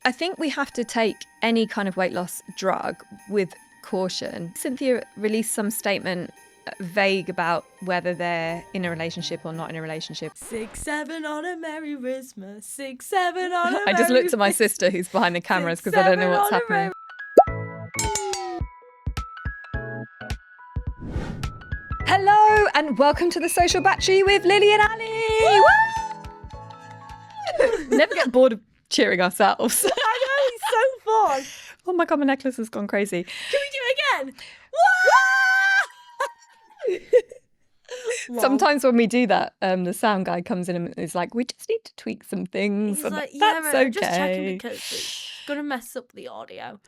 I think we have to take any kind of weight loss drug with caution. Cynthia released some statement vague about whether they're in a relationship or not in a relationship. 6-7 on a Merry Christmas. 6-7 on a I just looked at my sister who's behind the cameras because I don't know what's happening. Hello and welcome to The Social Battery with Lily and Ali. Woo! Never get bored of cheering ourselves. I know, it's so fun. Oh my God, my necklace has gone crazy. Can we do it again? Sometimes when we do that, the sound guy comes in and is like, we just need to tweak some things. He's And like, that's yeah, okay. just checking because it's going to mess up the audio.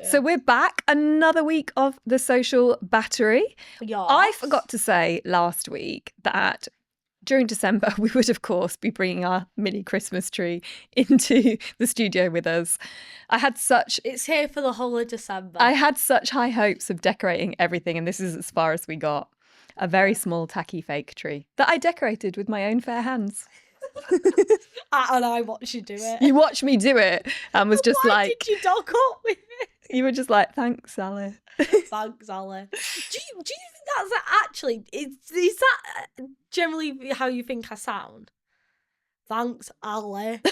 So we're back, another week of The Social Battery. Yes. I forgot to say last week that during December, we would, of course, be bringing our mini Christmas tree into the studio with us. It's here for the whole of December. I had such high hopes of decorating everything, and this is as far as we got. A very small, tacky fake tree that I decorated with my own fair hands. And I watched you do it. You watched me do it and was just Why like... did you dog up with it? You were just like, thanks, Sally. Thanks, Ali. Do you think that's actually... Is that generally how you think I sound? Thanks, Ali.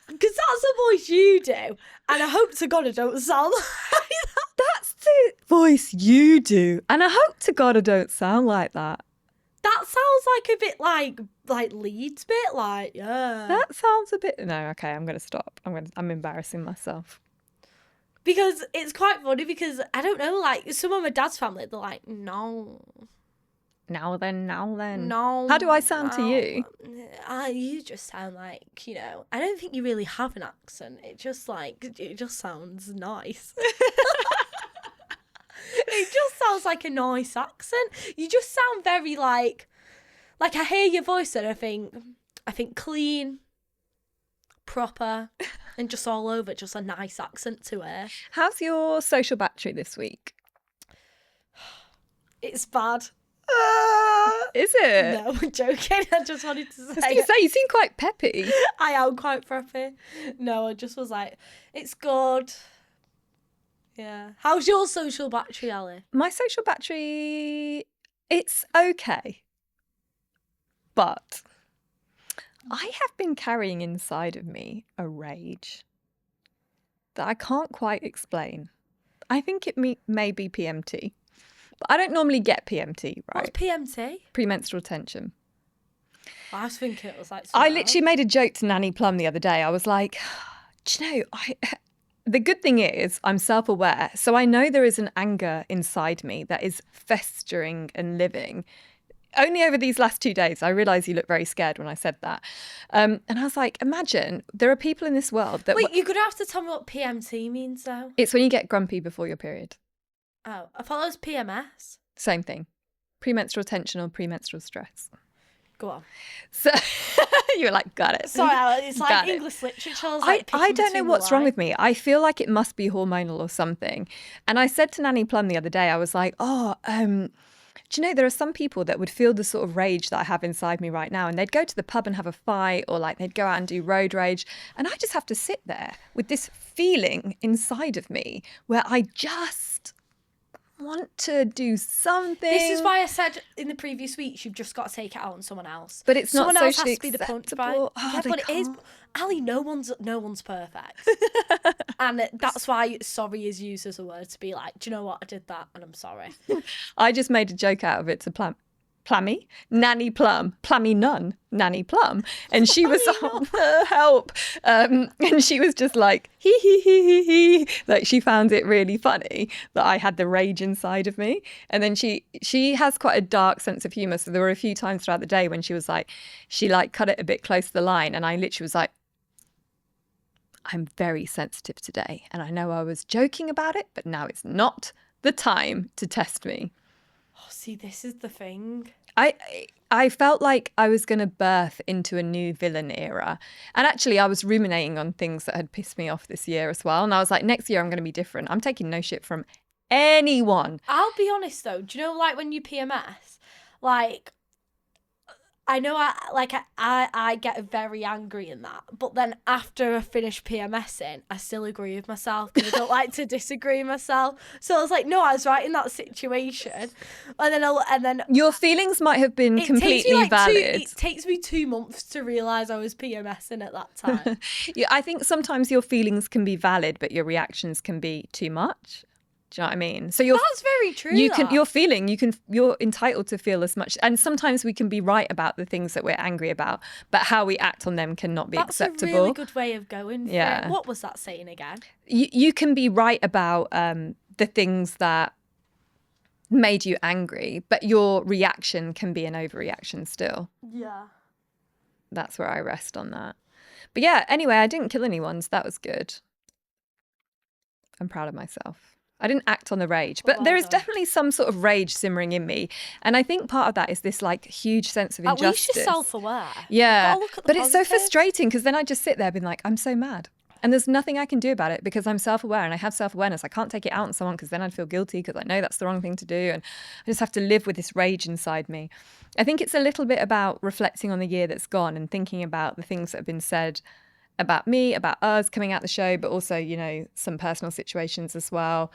Because that's the voice you do. And I hope to God I don't sound like that. That's the voice you do. And I hope to God I don't sound like that. That sounds like a bit like Leeds bit, like, yeah. That sounds a bit... No, okay, I'm going to stop. I'm embarrassing myself. Because it's quite funny because, I don't know, like, some of my dad's family, they're like, no. Now then. No. How do I sound to you? You just sound like, I don't think you really have an accent. It just sounds nice. It just sounds like a nice accent. You just sound very like I hear your voice and I think clean, proper, and just all over, just a nice accent to it. How's your social battery this week? It's bad. Is it? No, I'm joking. I just wanted to say. I was going to say, you seem quite peppy. I am quite preppy. No, I just was like, it's good. Yeah. How's your social battery, Ali? My social battery, it's okay. But I have been carrying inside of me a rage that I can't quite explain. I think it may be PMT. But I don't normally get PMT, right? What's PMT? Premenstrual tension. I was thinking it was like... I literally made a joke to Nanny Plum the other day. I was like, do you know, the good thing is I'm self-aware. So I know there is an anger inside me that is festering and living. Only over these last 2 days, I realised you looked very scared when I said that. And I was like, imagine there are people in this world that... Wait, you're going to have to tell me what PMT means, though. It's when you get grumpy before your period. Oh, I thought it was PMS. Same thing. Premenstrual tension or premenstrual stress. Go on. So you were like, got it. Sorry, it's like English literature. I don't know what's wrong with me. I feel like it must be hormonal or something. And I said to Nanny Plum the other day, I was like, do you know, there are some people that would feel the sort of rage that I have inside me right now, and they'd go to the pub and have a fight, or like they'd go out and do road rage. And I just have to sit there with this feeling inside of me where I just want to do something. This is why I said in the previous weeks you've just got to take it out on someone else. But it's not someone socially else has to be the punch acceptable. yeah, but it is. Ali, no one's perfect. And that's why sorry is used as a word to be like, do you know what, I did that and I'm sorry. I just made a joke out of it to Plummy, Nanny Plum, Plummy Nun, Nanny Plum. And she was, help. And she was just like, hee, hee, hee, hee, hee. Like she found it really funny that I had the rage inside of me. And then she has quite a dark sense of humour. So there were a few times throughout the day when she was like, she like cut it a bit close to the line. And I literally was like, I'm very sensitive today. And I know I was joking about it, but now it's not the time to test me. Oh, see, this is the thing. I felt like I was going to birth into a new villain era. And actually, I was ruminating on things that had pissed me off this year as well. And I was like, next year, I'm going to be different. I'm taking no shit from anyone. I'll be honest, though. Do you know, like, when you PMS, like, I know I get very angry in that, but then after I finish PMSing, I still agree with myself because I don't like to disagree with myself. So I was like, no, I was right in that situation, and then Your feelings might have been completely valid. It takes me 2 months to realise I was PMSing at that time. Yeah, I think sometimes your feelings can be valid, but your reactions can be too much. Do you know what I mean? So That's very true. You're entitled to feel as much. And sometimes we can be right about the things that we're angry about, but how we act on them cannot be acceptable. That's a really good way of going for it. What was that saying again? You can be right about the things that made you angry, but your reaction can be an overreaction still. Yeah. That's where I rest on that. But yeah, anyway, I didn't kill anyone, so that was good. I'm proud of myself. I didn't act on the rage, but there is definitely some sort of rage simmering in me. And I think part of that is this like huge sense of injustice. At least you're self-aware. Yeah. But it's so frustrating because then I just sit there being like, I'm so mad. And there's nothing I can do about it because I'm self-aware and I have self-awareness. I can't take it out on someone because then I'd feel guilty because I know that's the wrong thing to do. And I just have to live with this rage inside me. I think it's a little bit about reflecting on the year that's gone and thinking about the things that have been said about me, about us coming out the show, but also, you know, some personal situations as well,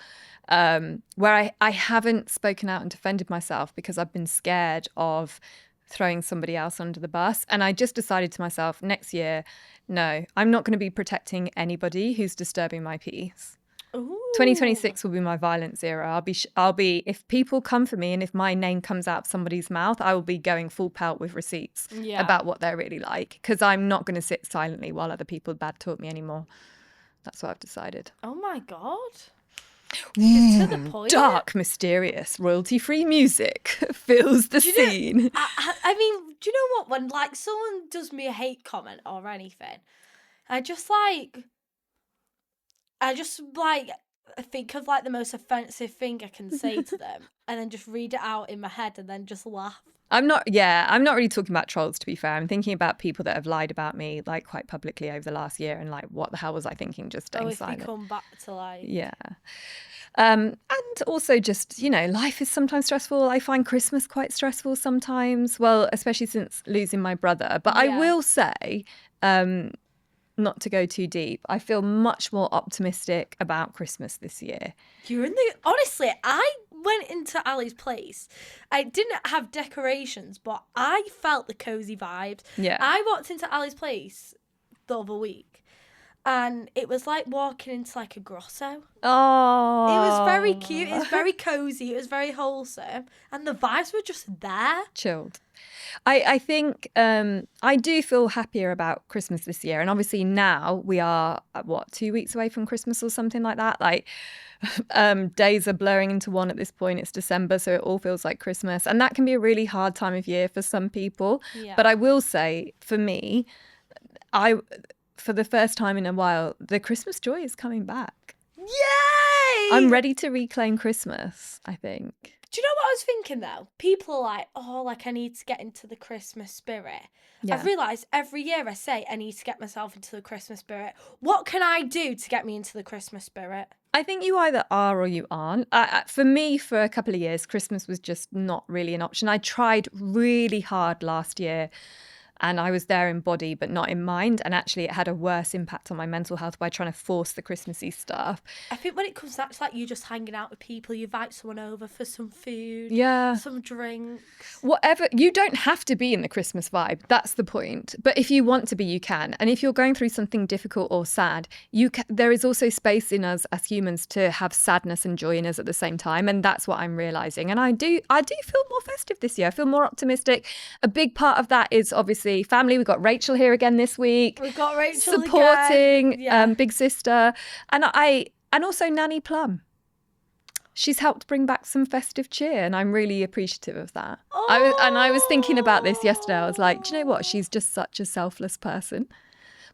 where I haven't spoken out and defended myself because I've been scared of throwing somebody else under the bus. And I just decided to myself, next year, no, I'm not going to be protecting anybody who's disturbing my peace. Ooh. 2026 will be my violence era. I'll be if people come for me and if my name comes out of somebody's mouth, I will be going full pelt with receipts about what they're really like, because I'm not going to sit silently while other people bad talk me anymore. That's what I've decided. Oh my God. It's to the point. Dark, mysterious, royalty-free music fills the scene. I mean, do you know what? When like someone does me a hate comment or anything, I just think of like the most offensive thing I can say to them and then just read it out in my head and then just laugh. I'm not really talking about trolls, to be fair. I'm thinking about people that have lied about me like quite publicly over the last year and like, what the hell was I thinking just staying silent? If we come back to like... Yeah. And also just, you know, life is sometimes stressful. I find Christmas quite stressful sometimes. Well, especially since losing my brother. But I will say... not to go too deep, I feel much more optimistic about Christmas this year. Honestly, I went into Ali's place. I didn't have decorations, but I felt the cozy vibes. Yeah. I walked into Ali's place the other week and it was like walking into like a grotto. Oh. It was very cute. It was very cozy. It was very wholesome. And the vibes were just there. Chilled. I think I do feel happier about Christmas this year. And obviously now we are, 2 weeks away from Christmas or something like that? Like days are blurring into one at this point. It's December, so it all feels like Christmas. And that can be a really hard time of year for some people. Yeah. But I will say, for me, for the first time in a while, the Christmas joy is coming back. Yay! I'm ready to reclaim Christmas, I think. Do you know what I was thinking though? People are like, oh, like I need to get into the Christmas spirit. Yeah. I've realised every year I say I need to get myself into the Christmas spirit. What can I do to get me into the Christmas spirit? I think you either are or you aren't. For me, for a couple of years, Christmas was just not really an option. I tried really hard last year. And I was there in body, but not in mind. And actually, it had a worse impact on my mental health by trying to force the Christmassy stuff. I think when it comes to that, it's like you just hanging out with people. You invite someone over for some food, some drinks. Whatever. You don't have to be in the Christmas vibe. That's the point. But if you want to be, you can. And if you're going through something difficult or sad, there is also space in us as humans to have sadness and joy in us at the same time. And that's what I'm realising. And I do feel more festive this year. I feel more optimistic. A big part of that is obviously family. We've got Rachel here again this week. We've got Rachel supporting again. Big Sister, and also Nanny Plum. She's helped bring back some festive cheer, and I'm really appreciative of that. Oh. I was thinking about this yesterday. I was like, do you know what? She's just such a selfless person.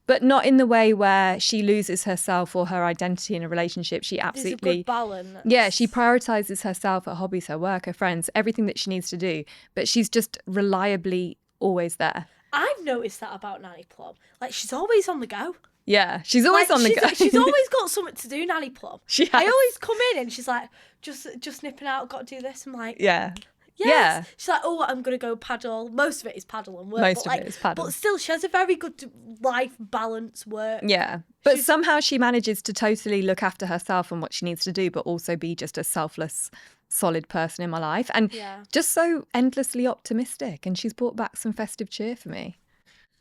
But not in the way where she loses herself or her identity in a relationship. She absolutely... There's a good balance. Yeah, she prioritises herself, her hobbies, her work, her friends, everything that she needs to do. But she's just reliably always there. I've noticed that about Nanny Plum. Like, she's always on the go. Yeah, she's always on the go. She's always got something to do, Nanny Plum. She has. I always come in and she's like, just nipping out, got to do this. I'm like... Yeah. Yes. Yeah. She's like, oh, I'm going to go paddle. Most of it is paddle and work. Most of it is paddle. But still, she has a very good life balance work. Yeah. But somehow she manages to totally look after herself and what she needs to do, but also be just a selfless, solid person in my life. And just so endlessly optimistic. And she's brought back some festive cheer for me.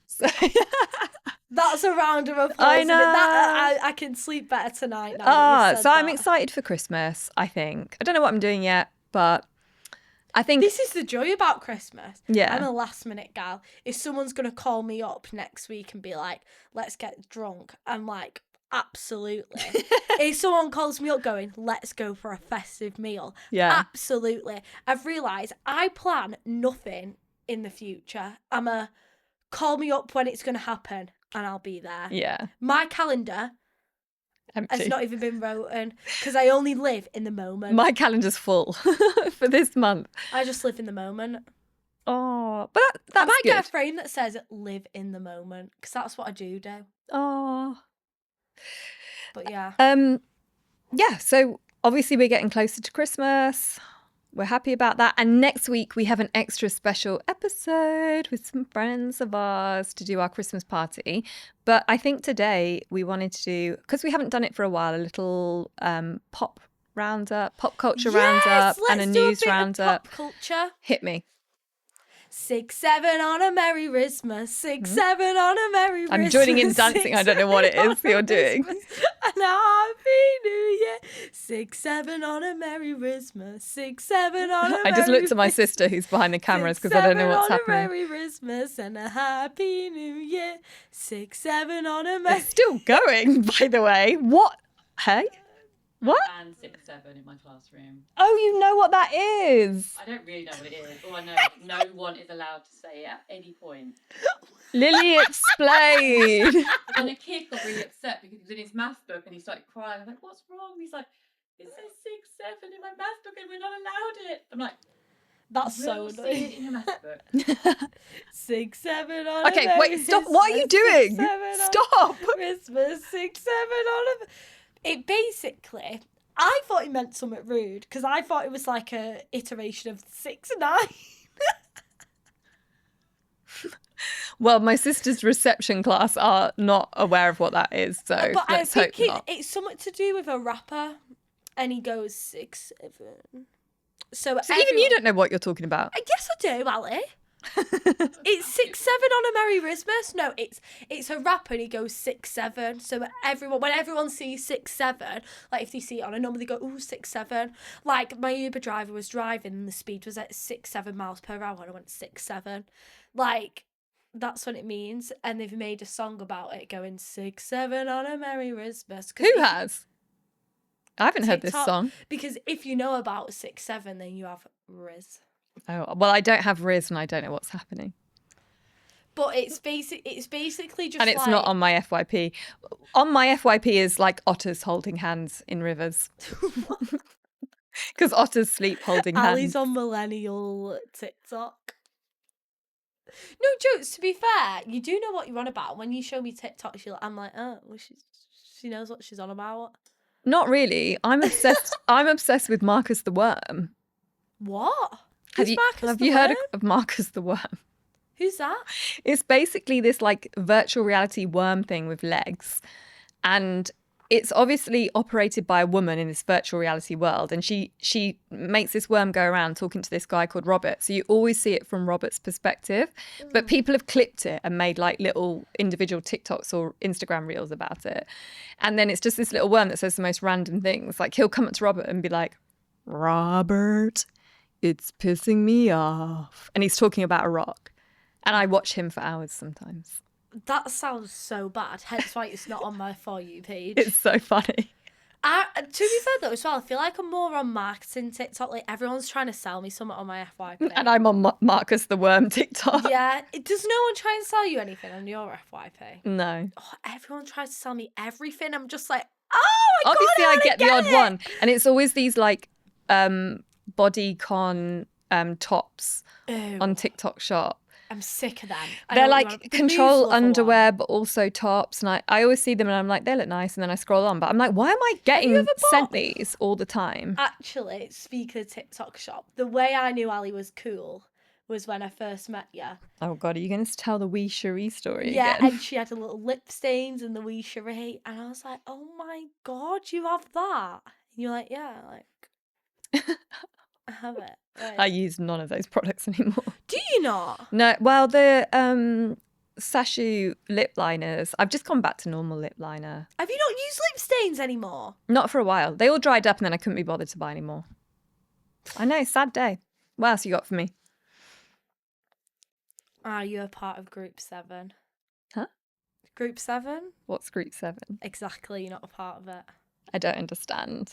So that's a round of applause. I know. I can sleep better tonight now. So I'm excited for Christmas, I think. I don't know what I'm doing yet, but I think this is the joy about Christmas. Yeah. I'm a last minute gal. If someone's going to call me up next week and be like, let's get drunk, I'm like, absolutely. If someone calls me up going, let's go for a festive meal, absolutely. I've realised I plan nothing in the future. I'm a call me up when it's going to happen and I'll be there. Yeah. My calendar empty. Has not even been written because I only live in the moment. My calendar's full for this month. I just live in the moment. Oh, but that's I might good. get a frame that says live in the moment because that's what I do. Oh. But yeah. Yeah, so obviously we're getting closer to Christmas. We're happy about that. And next week we have an extra special episode with some friends of ours to do our Christmas party. But I think today we wanted to do, because we haven't done it for a while, a little pop roundup, pop culture roundup and a news roundup. Pop culture. Hit me. 6, 7 on a Merry Christmas. 6, 7 on a Merry Christmas. I'm joining in dancing. I don't know what it is you're doing. And a Happy New Year. 6, 7 on a Merry Christmas. 6, 7 on a Merry I just looked at my sister who's behind the cameras because I don't know what's happening. 6, 7 on a Merry Christmas and a Happy New Year. 6, 7 on a Merry... It's still going, by the way. What? Hey? What? And 6, 7 in my classroom. Oh, you know what that is. I don't really know what it is. All I know is no one is allowed to say it at any point. Lily, explain. And a kid got really upset because he was in his maths book and he started crying. I'm like, what's wrong? He's like, it says 6, 7 in my maths book and we're not allowed it. I'm like, that's so see annoying. it in your maths book. 6, 7 on Okay, a wait, stop. What are you doing? 6, 7 Stop. Christmas, 6, 7 on a... It basically, I thought it meant something rude because I thought it was like a iteration of 6, 9. Well, my sister's reception class are not aware of what that is, so but let's I think hope not. it's something to do with a rapper, and he goes 6, 7. So Even you don't know what you're talking about. I guess I do, Ali. It's 6, 7 on a Merry Christmas. No, it's a rapper and he goes 6, 7. So when everyone sees 6, 7, like if they see it on a number, they go, ooh, 6, 7. Like my Uber driver was driving and the speed was at 6, 7 miles per hour and I went 6, 7. Like that's what it means. And they've made a song about it going 6, 7 on a Merry Christmas. Who has? I haven't heard this TikTok, song. Because if you know about 6, 7, then you have Riz. Oh, well, I don't have Riz and I don't know what's happening. But it's basically just and it's not on my FYP. On my FYP is like otters holding hands in rivers. Because otters sleep holding hands. Ali's on millennial TikTok. No jokes, to be fair, you do know what you're on about. When you show me TikTok, I'm like, oh, well, she knows what she's on about. Not really. I'm obsessed. I'm obsessed with Marcus the Worm. What? Have you heard of Marcus the Worm? Who's that? It's basically this like virtual reality worm thing with legs. And it's obviously operated by a woman in this virtual reality world. And she makes this worm go around talking to this guy called Robert. So you always see it from Robert's perspective. But people have clipped it and made like little individual TikToks or Instagram reels about it. And then it's just this little worm that says the most random things. Like he'll come up to Robert and be like, Robert, it's pissing me off. And he's talking about a rock. And I watch him for hours sometimes. That sounds so bad. Hence why it's not on my For You page. It's so funny. To be fair though, as well, I feel like I'm more on marketing TikTok. Like everyone's trying to sell me something on my FYP. And I'm on Marcus the Worm TikTok. Yeah. Does no one try and sell you anything on your FYP? No. Oh, everyone tries to sell me everything. I'm just like, oh my Obviously, God, I get the odd one. And it's always these like bodycon tops on TikTok Shop. I'm sick of them. I They're know what you like want. The control Mousse Lover one. underwear, but also tops. And I always see them and I'm like, they look nice. And then I scroll on. But I'm like, why am I getting ever sent bought- these all the time? Actually, speaking of TikTok shop, the way I knew Ali was cool was when I first met you. Oh, God, are you going to tell the wee Cherie story Yeah, again? and she had a little lip stains and the wee Cherie. And I was like, oh my God, you have that? And you're like, yeah, like, I have it. Like, I use none of those products anymore. do you not? No, well, the Sashu lip liners, I've just gone back to normal lip liner. Have you not used lip stains anymore? Not for a while. They all dried up and then I couldn't be bothered to buy any more. I know, sad day. What else you got for me? Are you a part of Group 7? Huh? Group 7? What's Group 7? Exactly, you're not a part of it. I don't understand.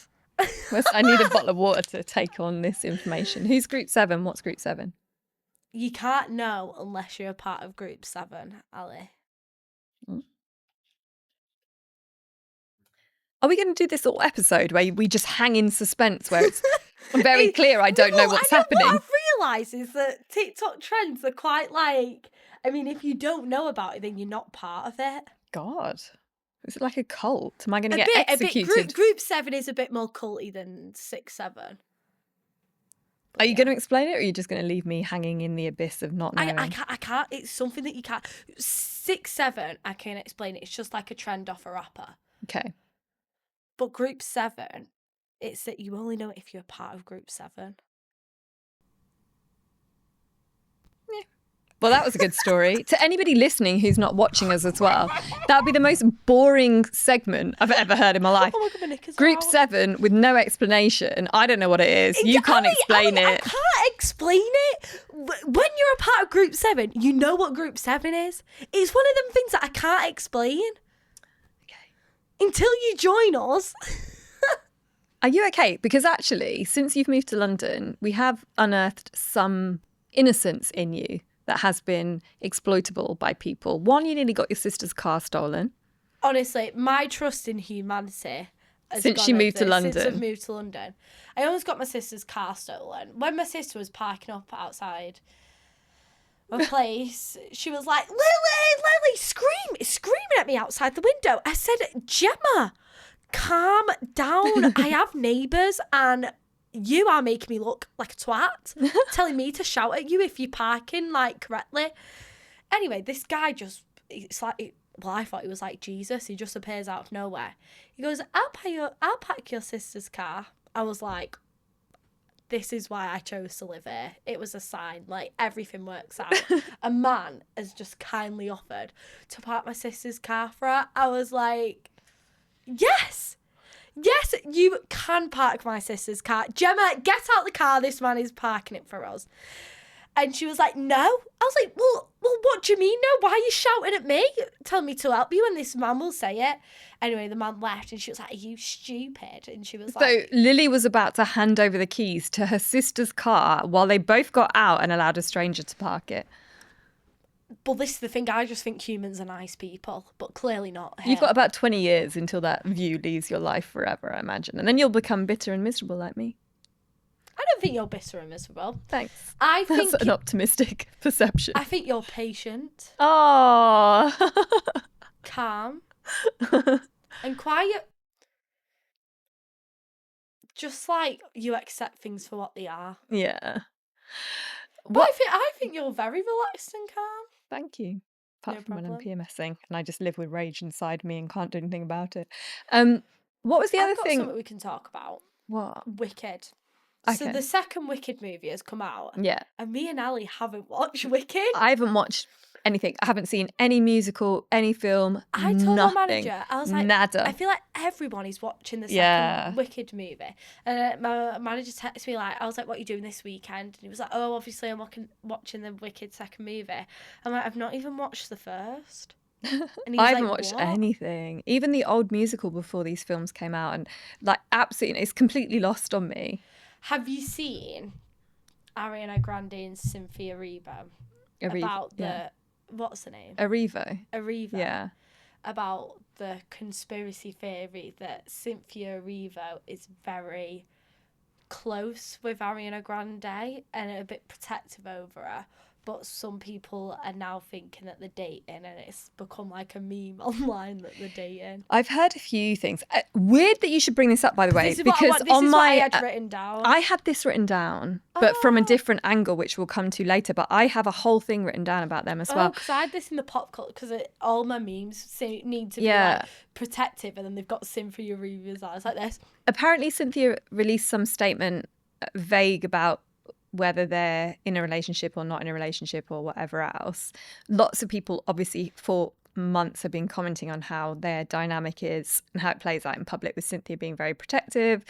I need a bottle of water to take on this information. Who's Group 7? What's Group 7? You can't know unless you're a part of Group 7, Ali. Are we going to do this all episode where we just hang in suspense, where it's very clear I don't know what's happening? What I've realised is that TikTok trends are quite like, I mean, if you don't know about it, then you're not part of it. God. Is it like a cult? Am I going to A get bit. executed? Group 7 is a bit more culty than 6, 7. Are you going to explain it, or are you just going to leave me hanging in the abyss of not knowing? I can't. It's something that you can't. 6, 7, I can explain it. It's just like a trend off a rapper. Okay. But Group 7, it's that you only know it if you're a part of Group 7. Well, that was a good story. To anybody listening who's not watching us as well, that would be the most boring segment I've ever heard in my life. Oh my God, my knickers are Group out. 7 with no explanation. I don't know what it is. You can't explain I it. can't explain it. When you're a part of Group 7, you know what Group 7 is. It's one of them things that I can't explain. Okay. Until you join us. Are you okay? Because actually, since you've moved to London, we have unearthed some innocence in you that has been exploitable by people. One, you nearly got your sister's car stolen. Honestly, my trust in humanity has Since gone she up moved to there, Since London. I've moved to London. I almost got my sister's car stolen. When my sister was parking up outside my place, she was like, Lily, screaming at me outside the window. I said, Gemma, calm down. I have neighbours and you are making me look like a twat, telling me to shout at you if you're parking like correctly. Anyway, this guy just, it's like, well, I thought he was like Jesus. He just appears out of nowhere. He goes, I'll pack your sister's car. I was like, this is why I chose to live here. It was a sign, like everything works out. A man has just kindly offered to park my sister's car for her. I was like, yes, you can park my sister's car. Gemma, get out the car. This man is parking it for us. And she was like, no. I was like, well, what do you mean no? Why are you shouting at me? Telling me to help you and this man will say it. Anyway, the man left and she was like, are you stupid? And she was like... So Lily was about to hand over the keys to her sister's car while they both got out and allowed a stranger to park it. But this is the thing, I just think humans are nice people, but clearly not. You've got about 20 years until that view leaves your life forever, I imagine. And then you'll become bitter and miserable like me. I don't think you're bitter and miserable. Thanks. I think That's an optimistic perception. I think you're patient, Oh. calm, and quiet. Just like you accept things for what they are. Yeah. But I think you're very relaxed and calm. Thank you. Apart No from when I'm problem. PMSing and I just live with rage inside me and can't do anything about it. What was the I've other got thing? something we can talk about. What? Wicked. So Okay. the second Wicked movie has come out, Yeah. and me and Ali haven't watched Wicked. I haven't watched anything. I haven't seen any musical, any film. I told nothing. my manager, I was like, Nada. I feel like everyone is watching the second Yeah. Wicked movie. And my manager texted me, like, I was like, what are you doing this weekend? And he was like, oh, obviously I'm watching the Wicked second movie. I'm like, I've not even watched the first. And he was I haven't like, watched "What?" anything. Even the old musical before these films came out, and like absolutely, it's completely lost on me. Have you seen Ariana Grande and Cynthia Erivo about the, yeah. what's the name? Erivo. Erivo. Yeah. About the conspiracy theory that Cynthia Erivo is very close with Ariana Grande and a bit protective over her but some people are now thinking that they're dating, and it's become like a meme online that they're dating. I've heard a few things. Weird that you should bring this up, by the way, This is because what I had written down. I had this written down, but from a different angle, which we'll come to later. But I have a whole thing written down about them as well. Because I had this in the pop culture, because all my memes need to be like protective, and then they've got Cynthia Eriva's eyes like this. Apparently, Cynthia released some statement vague about whether they're in a relationship or not in a relationship or whatever else. Lots of people, obviously, for months have been commenting on how their dynamic is and how it plays out in public, with Cynthia being very protective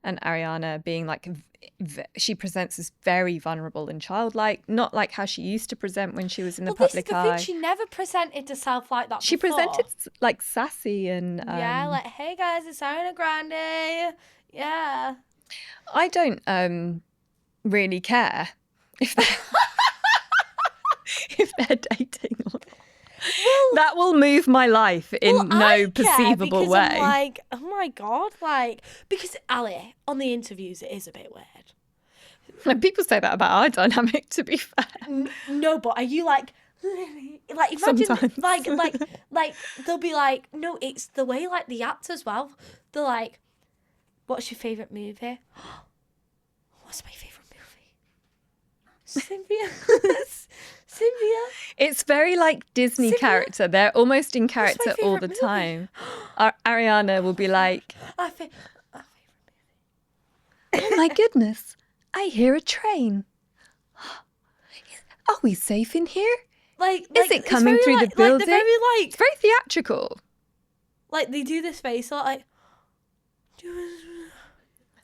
and Ariana being like, she presents as very vulnerable and childlike, not like how she used to present when she was in the public eye. Thing, she never presented herself like that. She before. presented like sassy and like, hey guys, it's Ariana Grande. Yeah. I don't really care if they're, if they're dating or not. Well, that will move my life in no perceivable way. I'm like, oh my God, like, because Ali, on the interviews, it is a bit weird. And people say that about our dynamic, to be fair. No, but are you like imagine sometimes. like they'll be like, no, it's the way like the act as well. They're like, what's your favourite movie? What's my favourite movie? Cynthia. It's very like Disney character. They're almost in character all the time. Ariana will be like, our favourite movie. Oh my goodness, I hear a train. Are we safe in here? Is it coming through the building? It's very theatrical. Like they do this face like.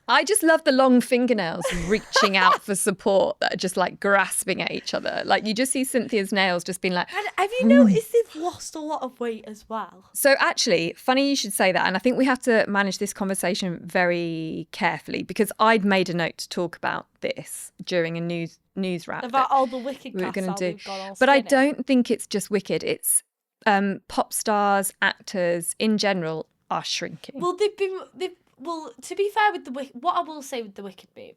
I just love the long fingernails reaching out for support that are just like grasping at each other. Like you just see Cynthia's nails just being like... And have you noticed they've lost a lot of weight as well? So actually, funny you should say that. And I think we have to manage this conversation very carefully, because I'd made a note to talk about this during a news wrap. About all the Wicked we were going to do. But skinny. I don't think it's just Wicked. It's pop stars, actors in general are shrinking. Well, Well, to be fair with what I will say with the Wicked movie,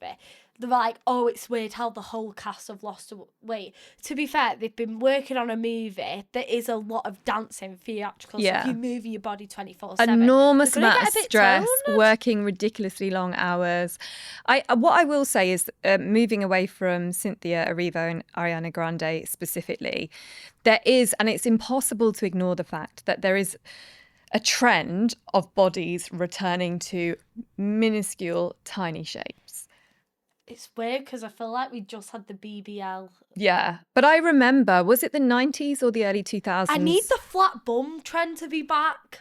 they're like, oh, it's weird how the whole cast have lost weight. To be fair, they've been working on a movie that is a lot of dancing, theatrical. Yeah. So if you move your body 24/7. Enormous amount of stress, working ridiculously long hours. What I will say is, moving away from Cynthia Erivo and Ariana Grande specifically, there is, and it's impossible to ignore the fact that there is a trend of bodies returning to minuscule, tiny shapes. It's weird because I feel like we just had the BBL. Yeah, but I remember, was it the 90s or the early 2000s? I need the flat bum trend to be back.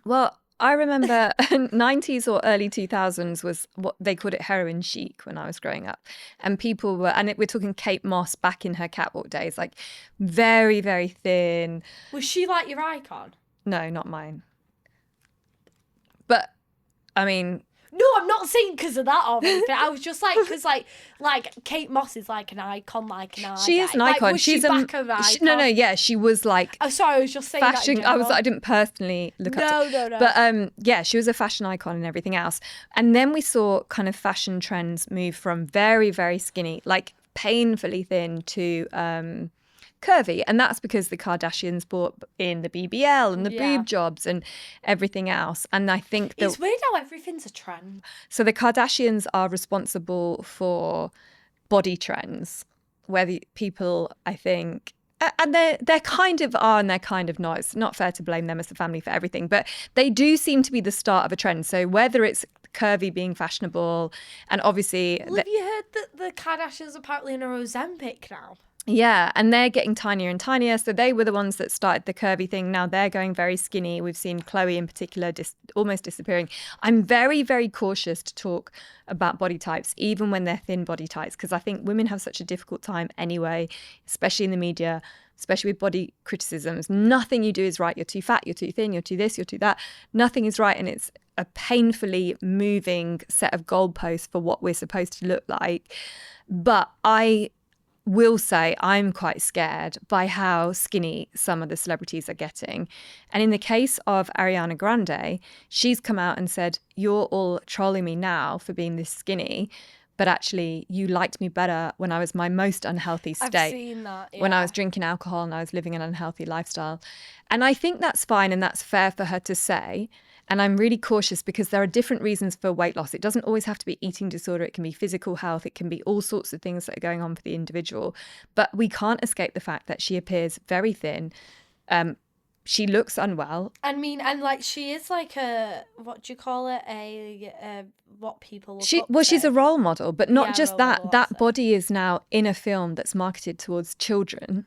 Well, I remember 90s or early 2000s was what they called it, heroin chic, when I was growing up. And people were, and we're talking Kate Moss back in her catwalk days, like very, very thin. Was she like your icon? No, not mine. But, I mean... No, I'm not saying because of that or anything. I was just like, because like Kate Moss is like an icon, She is an icon. Was She's back of icon? No, she was like... Oh, sorry, I was just saying fashion. That I didn't personally look up to... No. But yeah, she was a fashion icon and everything else. And then we saw kind of fashion trends move from very, very skinny, like painfully thin, to... curvy, and that's because the Kardashians brought in the BBL and the boob jobs and everything else. And I think it's weird how everything's a trend. So the Kardashians are responsible for body trends, where the people, I think, and they're kind of are and they're kind of not. It's not fair to blame them as a family for everything, but they do seem to be the start of a trend. So whether it's curvy being fashionable, and obviously... Well, have you heard that the Kardashians are apparently in a Ozempic now? Yeah, and they're getting tinier and tinier. So they were the ones that started the curvy thing. Now they're going very skinny. We've seen Chloe in particular almost disappearing. I'm very, very cautious to talk about body types, even when they're thin body types, because I think women have such a difficult time anyway, especially in the media, especially with body criticisms. Nothing you do is right. You're too fat, you're too thin, you're too this, you're too that. Nothing is right. And it's a painfully moving set of goalposts for what we're supposed to look like. But I will say I'm quite scared by how skinny some of the celebrities are getting. And in the case of Ariana Grande, she's come out and said, you're all trolling me now for being this skinny, but actually you liked me better when I was my most unhealthy state. I've seen that. Yeah. When I was drinking alcohol and I was living an unhealthy lifestyle. And I think that's fine and that's fair for her to say. And I'm really cautious because there are different reasons for weight loss. It doesn't always have to be eating disorder. It can be physical health. It can be all sorts of things that are going on for the individual. But we can't escape the fact that she appears very thin. She looks unwell. I mean, and like she is like a, what do you call it? What people look up Well, she's to. a role model, but not Yeah, just role that. model, That that's it. body is now in a film that's marketed towards children.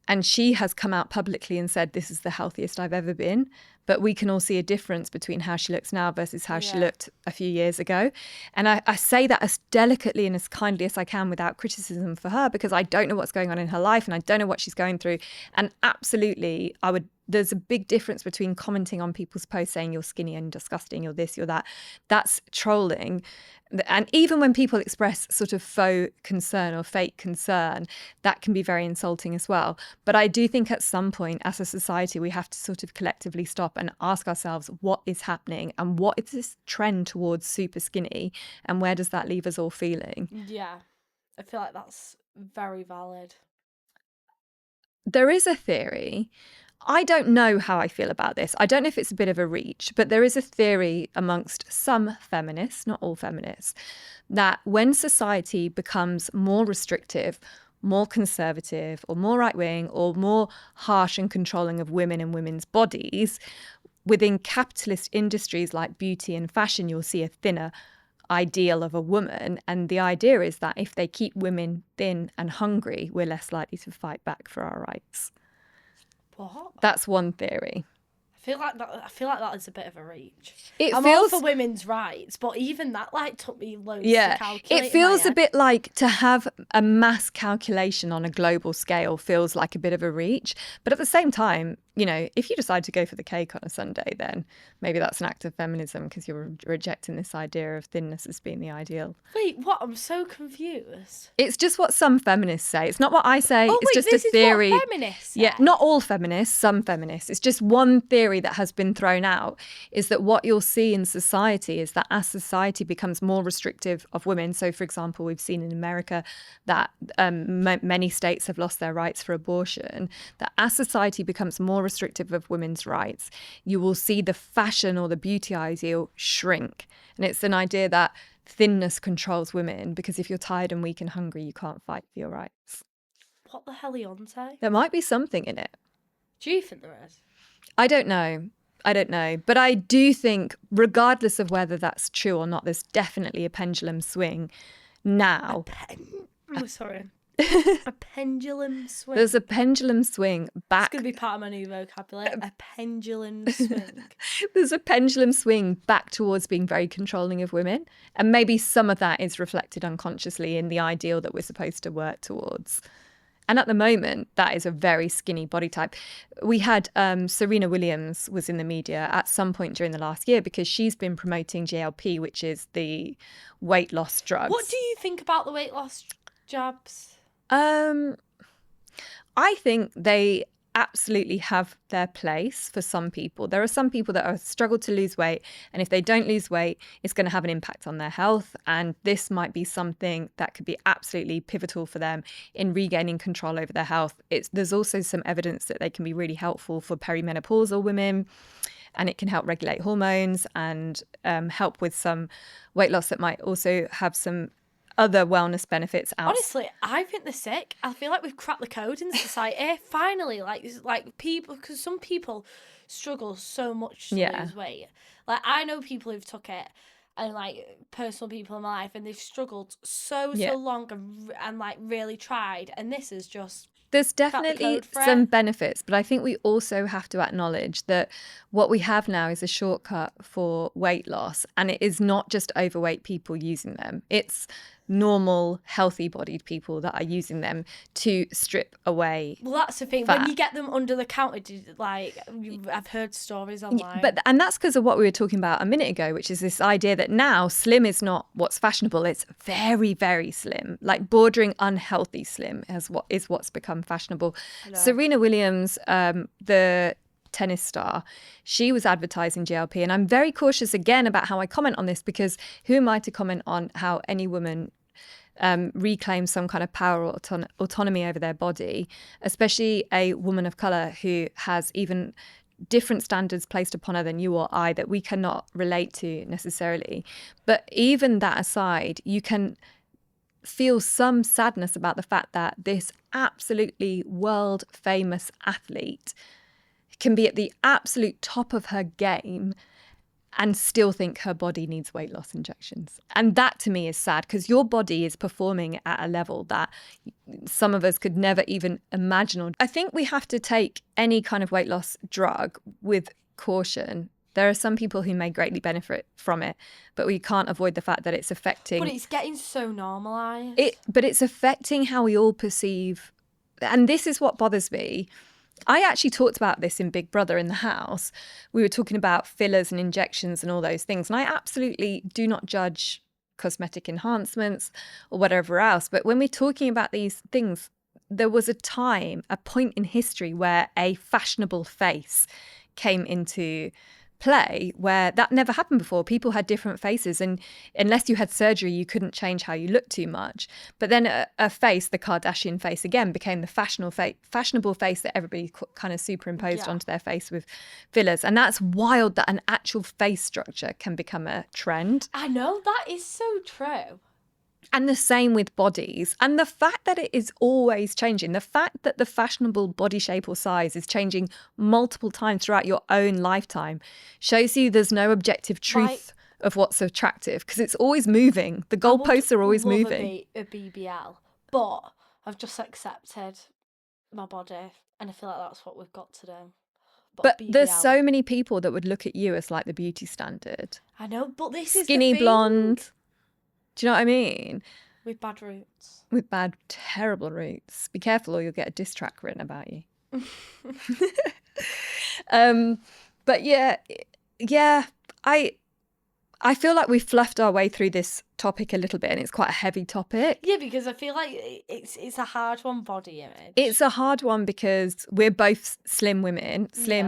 And she has come out publicly and said, this is the healthiest I've ever been. But we can all see a difference between how she looks now versus how she Yeah. looked a few years ago. And I say that as delicately and as kindly as I can without criticism for her, because I don't know what's going on in her life and I don't know what she's going through. And absolutely, there's a big difference between commenting on people's posts saying you're skinny and disgusting, you're this, you're that. That's trolling. And even when people express sort of faux concern or fake concern, that can be very insulting as well. But I do think at some point as a society, we have to sort of collectively stop and ask ourselves what is happening and what is this trend towards super skinny and where does that leave us all feeling? Yeah, I feel like that's very valid. There is a theory. I don't know how I feel about this. I don't know if it's a bit of a reach, but there is a theory amongst some feminists, not all feminists, that when society becomes more restrictive, more conservative, or more right-wing, or more harsh and controlling of women and women's bodies, within capitalist industries like beauty and fashion, you'll see a thinner ideal of a woman. And the idea is that if they keep women thin and hungry, we're less likely to fight back for our rights. What? That's one theory. I feel like that is a bit of a reach. It I'm feels all for women's rights, but even that like took me loads to yeah, calculate. it feels in my a bit like to have a mass calculation on a global scale feels like a bit of a reach. But at the same time, you know, if you decide to go for the cake on a Sunday, then maybe that's an act of feminism because you're rejecting this idea of thinness as being the ideal. Wait, what? I'm so confused. It's just what some feminists say. It's not what I say. Oh, it's wait, just this a is theory. what feminists Yeah, say? not all feminists, some feminists. It's just one theory that has been thrown out is that what you'll see in society is that as society becomes more restrictive of women, so for example, we've seen in America that many states have lost their rights for abortion, that as society becomes more restrictive of women's rights, you will see the fashion or the beauty ideal shrink. And it's an idea that thinness controls women because if you're tired and weak and hungry, you can't fight for your rights. What the hell are you on say? There might be something in it. Do you think there is? I don't know. But I do think, regardless of whether that's true or not, there's definitely a pendulum swing now. Oh, sorry. A pendulum swing. There's a pendulum swing It's back. going to be part of my new vocabulary. A pendulum swing. There's a pendulum swing back towards being very controlling of women. And maybe some of that is reflected unconsciously in the ideal that we're supposed to work towards. And at the moment, that is a very skinny body type. We had Serena Williams was in the media at some point during the last year because she's been promoting GLP, which is the weight loss drugs. What do you think about the weight loss jabs? I think they absolutely have their place for some people. There are some people that have struggled to lose weight, and if they don't lose weight, it's going to have an impact on their health. And this might be something that could be absolutely pivotal for them in regaining control over their health. There's also some evidence that they can be really helpful for perimenopausal women, and it can help regulate hormones and help with some weight loss that might also have some other wellness benefits out. Honestly, I think they're sick. I feel like we've cracked the code in society. Finally, like people, because some people struggle so much to lose weight. Like I know people who've took it, and like personal people in my life, and they've struggled so long and like really tried, and this is just. There's definitely some benefits, but I think we also have to acknowledge that what we have now is a shortcut for weight loss, and it is not just overweight people using them. It's normal, healthy-bodied people that are using them to strip away. Well, that's the thing. Fat. When you get them under the counter, I've heard stories online. And that's because of what we were talking about a minute ago, which is this idea that now slim is not what's fashionable. It's very, very slim, like bordering unhealthy slim is what's become fashionable. Serena Williams, the tennis star, she was advertising GLP, and I'm very cautious again about how I comment on this because who am I to comment on how any woman reclaim some kind of power or autonomy over their body, especially a woman of colour who has even different standards placed upon her than you or I that we cannot relate to necessarily. But even that aside, you can feel some sadness about the fact that this absolutely world famous athlete can be at the absolute top of her game and still think her body needs weight loss injections. And that to me is sad, because your body is performing at a level that some of us could never even imagine. I think we have to take any kind of weight loss drug with caution. There are some people who may greatly benefit from it, but we can't avoid the fact that it's affecting... But it's getting so normalised. But it's affecting how we all perceive... And this is what bothers me. I actually talked about this in Big Brother in the house. We were talking about fillers and injections and all those things. And I absolutely do not judge cosmetic enhancements or whatever else. But when we're talking about these things, there was a point in history where a fashionable face came into play where that never happened before. People had different faces, and unless you had surgery, you couldn't change how you looked too much. But then a face, the Kardashian face again, became the fashionable face that everybody kind of superimposed onto their face with fillers. And that's wild that an actual face structure can become a trend. I know, that is so true. And the same with bodies. And the fact that it is always changing, the fact that the fashionable body shape or size is changing multiple times throughout your own lifetime shows you there's no objective truth of what's attractive, because it's always moving. The goalposts are always moving. A BBL, but I've just accepted my body, and I feel like that's what we've got to do. But there's so many people that would look at you as like the beauty standard. I know, but this is skinny blonde. Do you know what I mean? With bad roots. With bad, terrible roots. Be careful or you'll get a diss track written about you. But yeah, I feel like we've fluffed our way through this topic a little bit, and it's quite a heavy topic. Yeah, because I feel like it's a hard one, body image. It's a hard one because we're both slim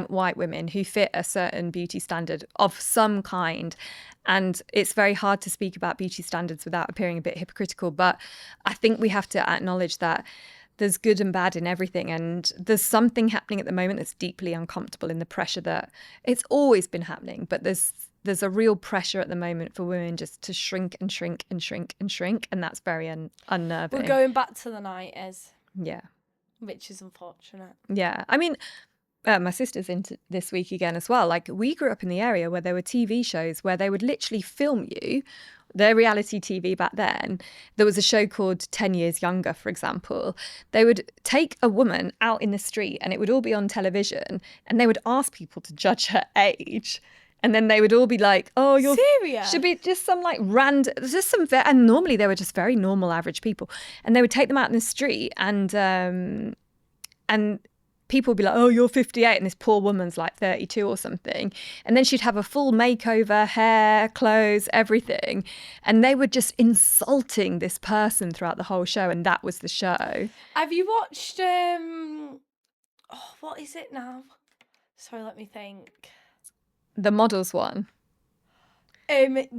white women who fit a certain beauty standard of some kind. And it's very hard to speak about beauty standards without appearing a bit hypocritical. But I think we have to acknowledge that there's good and bad in everything. And there's something happening at the moment that's deeply uncomfortable in the pressure that it's always been happening. But there's a real pressure at the moment for women just to shrink and shrink and shrink and shrink. And that's very unnerving. We're going back to the 90s. Yeah. Which is unfortunate. Yeah. I mean, my sister's into this week again as well. Like, we grew up in the area where there were TV shows where they would literally film you. Their reality TV back then, there was a show called 10 Years Younger, for example. They would take a woman out in the street and it would all be on television, and they would ask people to judge her age. And then they would all be like, oh, you're serious? Should be just some like random, just some, and normally they were just very normal, average people. And they would take them out in the street and people would be like, oh, you're 58 and this poor woman's like 32 or something. And then she'd have a full makeover, hair, clothes, everything. And they were just insulting this person throughout the whole show. And that was the show. Have you watched, what is it now? Sorry, let me think. The Models one. America's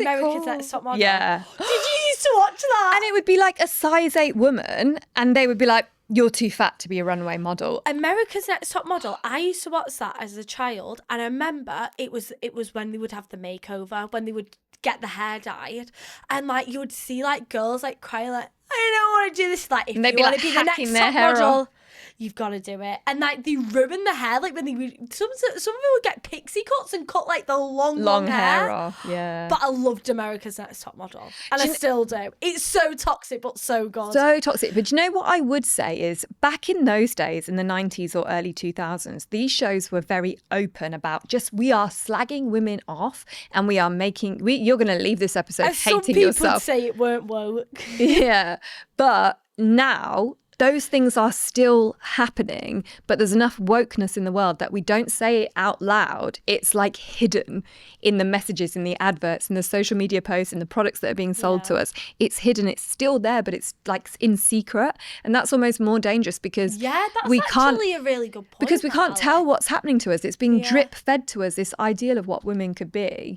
called? Next Top Model. Yeah. Did you used to watch that? And it would be like a size 8 woman and they would be like, you're too fat to be a runway model. America's Next Top Model. I used to watch that as a child, and I remember it was when they would have the makeover, when they would get the hair dyed, and like you would see like girls like crying like, I don't want to do this. Like, if you want to be the next top model, you've got to do it. And like they ruin the hair, like when they would, some of them would get pixie cuts and cut like the long hair off. Yeah. But I loved America's Next Top Model, and I still do. It's so toxic, but so good. So toxic. But you know what I would say is, back in those days, in the 90s or early 2000s, these shows were very open about just, we are slagging women off, and we are making. You're going to leave this episode As hating yourself. Some people would say it weren't woke. Yeah, but now those things are still happening, but there's enough wokeness in the world that we don't say it out loud. It's like hidden in the messages, in the adverts, in the social media posts, in the products that are being sold to us. It's hidden. It's still there, but it's like in secret. And that's almost more dangerous because that's actually a really good point. Because we can't tell what's happening to us. It's being drip fed to us, this ideal of what women could be.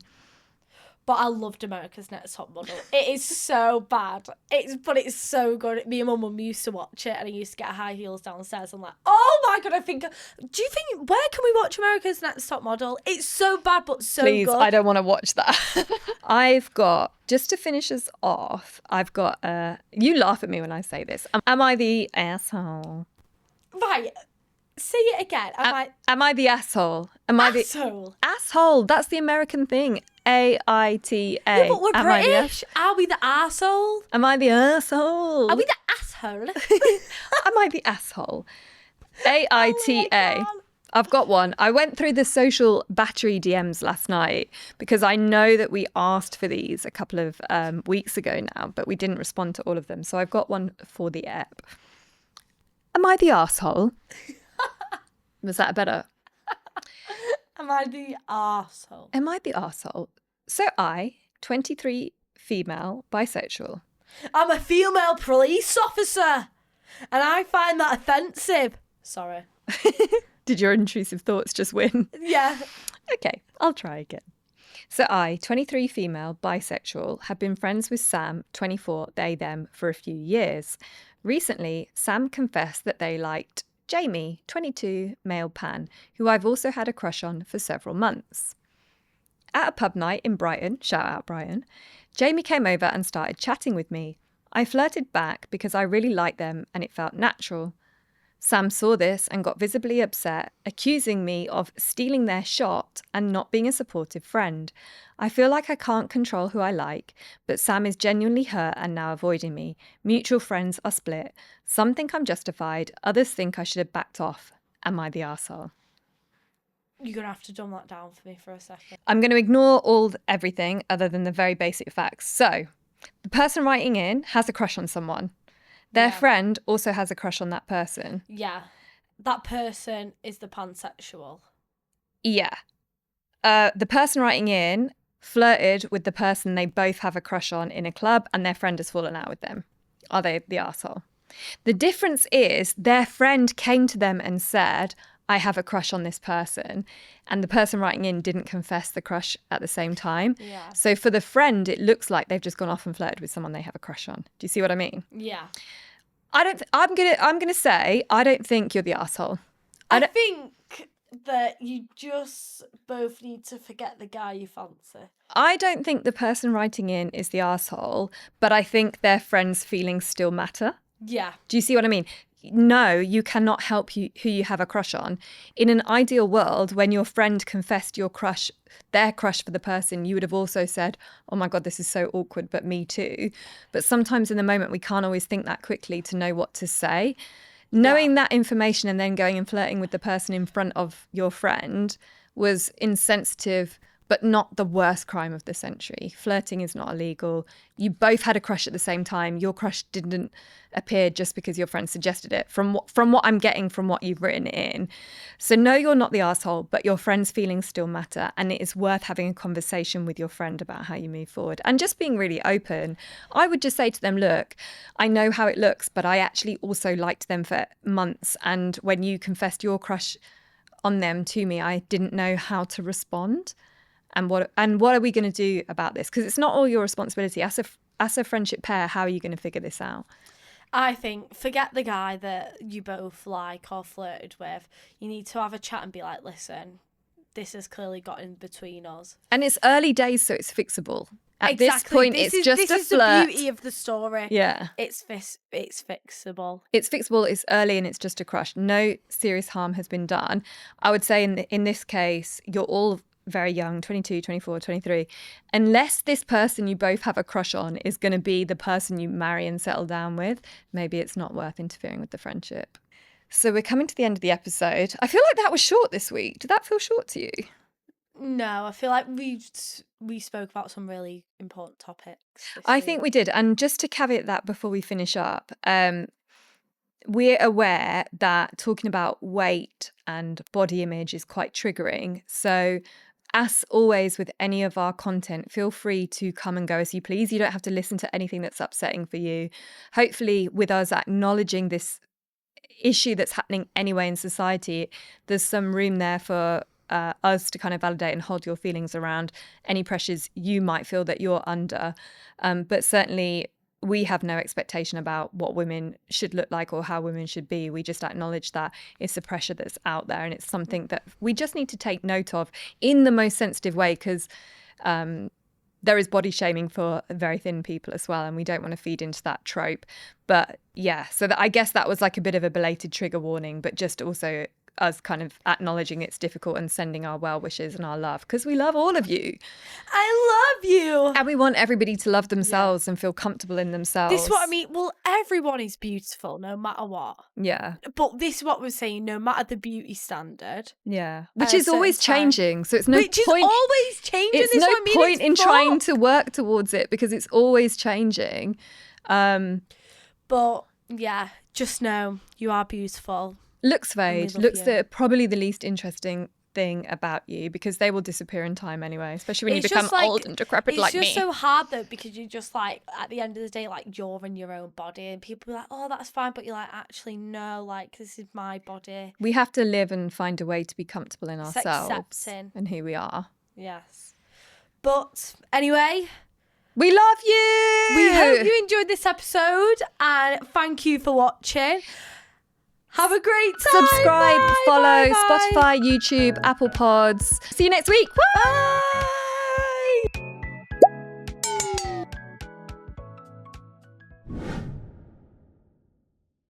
But I loved America's Next Top Model. It is so bad. It's so good. Me and my mum used to watch it, and I used to get high heels downstairs. I'm like, oh my God, do you think, where can we watch America's Next Top Model? It's so bad, but so Please, good. I don't want to watch that. I've got, just to finish us off, I've got, you laugh at me when I say this. Am I the asshole? Right. Say it again. Am I the asshole? Am I the asshole? asshole? That's the American thing. AITA. Yeah, but we're Am I the British. Are we the arsehole? Am I the asshole? Are we the asshole? Am I the asshole? AITA. God. I've got one. I went through the social battery DMs last night because I know that we asked for these a couple of weeks ago now, but we didn't respond to all of them. So I've got one for the app. Am I the arsehole? Was that better? Am I the arsehole? Am I the arsehole? So I, 23, female, bisexual. I'm a female police officer, and I find that offensive. Sorry. Did your intrusive thoughts just win? Yeah. Okay, I'll try again. So I, 23, female, bisexual, have been friends with Sam, 24, they, them, for a few years. Recently, Sam confessed that they liked Jamie, 22, male pan, who I've also had a crush on for several months. At a pub night in Brighton, shout out Brighton, Jamie came over and started chatting with me. I flirted back because I really liked them and it felt natural. Sam saw this and got visibly upset, accusing me of stealing their shot and not being a supportive friend. I feel like I can't control who I like, but Sam is genuinely hurt and now avoiding me. Mutual friends are split. Some think I'm justified, others think I should have backed off. Am I the arsehole? You're going to have to dumb that down for me for a second. I'm going to ignore everything other than the very basic facts. So, the person writing in has a crush on someone. Their friend also has a crush on that person. Yeah. That person is the pansexual. Yeah. The person writing in flirted with the person they both have a crush on in a club and their friend has fallen out with them. Are they the arsehole? The difference is their friend came to them and said, I have a crush on this person. And the person writing in didn't confess the crush at the same time. Yeah. So for the friend, it looks like they've just gone off and flirted with someone they have a crush on. Do you see what I mean? Yeah. I'm gonna say I don't think you're the arsehole. I think that you just both need to forget the guy you fancy. I don't think the person writing in is the arsehole, but I think their friends' feelings still matter. Yeah. Do you see what I mean? No, you cannot help who you have a crush on. In an ideal world, when your friend confessed their crush for the person, you would have also said, oh my God, this is so awkward, but me too. But sometimes in the moment, we can't always think that quickly to know what to say. Knowing that information and then going and flirting with the person in front of your friend was insensitive, but not the worst crime of the century. Flirting is not illegal. You both had a crush at the same time. Your crush didn't appear just because your friend suggested it, from what I'm getting from what you've written in. So no, you're not the arsehole, but your friend's feelings still matter. And it is worth having a conversation with your friend about how you move forward. And just being really open. I would just say to them, look, I know how it looks, but I actually also liked them for months. And when you confessed your crush on them to me, I didn't know how to respond. And what are we going to do about this? Because it's not all your responsibility. As a friendship pair, how are you going to figure this out? I think forget the guy that you both like or flirted with. You need to have a chat and be like, listen, this has clearly got in between us. And it's early days, so it's fixable. At Exactly. this point, this it's just a flirt. This is the beauty of the story. Yeah. It's fixable. It's fixable, it's early, and it's just a crush. No serious harm has been done. I would say in this case, you're all very young, 22, 24, 23. Unless this person you both have a crush on is going to be the person you marry and settle down with, maybe it's not worth interfering with the friendship. So we're coming to the end of the episode. I feel like that was short this week. Did that feel short to you? No, I feel like we spoke about some really important topics. I think we did. And just to caveat that before we finish up, we're aware that talking about weight and body image is quite triggering. So as always with any of our content, feel free to come and go as you please. You don't have to listen to anything that's upsetting for you. Hopefully with us acknowledging this issue that's happening anyway in society, there's some room there for us to kind of validate and hold your feelings around any pressures you might feel that you're under. But certainly we have no expectation about what women should look like or how women should be. We just acknowledge that it's a pressure that's out there, and it's something that we just need to take note of in the most sensitive way, because there is body shaming for very thin people as well, and we don't want to feed into that trope. But yeah, so I guess that was like a bit of a belated trigger warning, but just also us kind of acknowledging it's difficult and sending our well wishes and our love, because we love all of you. I love you. And we want everybody to love themselves and feel comfortable in themselves. This is what I mean. Well, everyone is beautiful no matter what. Yeah. But this is what we're saying, no matter the beauty standard. Yeah. Which is always changing. So it's no Which point. is always changing. It's no point in trying to work towards it, because it's always changing. But yeah, just know you are beautiful. Looks fade. love Looks you. probably the least interesting thing about you, because they will disappear in time anyway, especially when It's you become just like- old and decrepit like me. It's just so hard though, because you're just like, at the end of the day, like, you're in your own body, and people are like, oh, that's fine, but you're like, actually no, like, this is my body. We have to live and find a way to be comfortable in It's ourselves accepting. and who we are. Yes. But anyway, We love you. we hope you enjoyed this episode, and thank you for watching. Have a great time. Subscribe, Bye, follow bye, bye. Spotify, YouTube, Apple Pods. See you next week. Bye.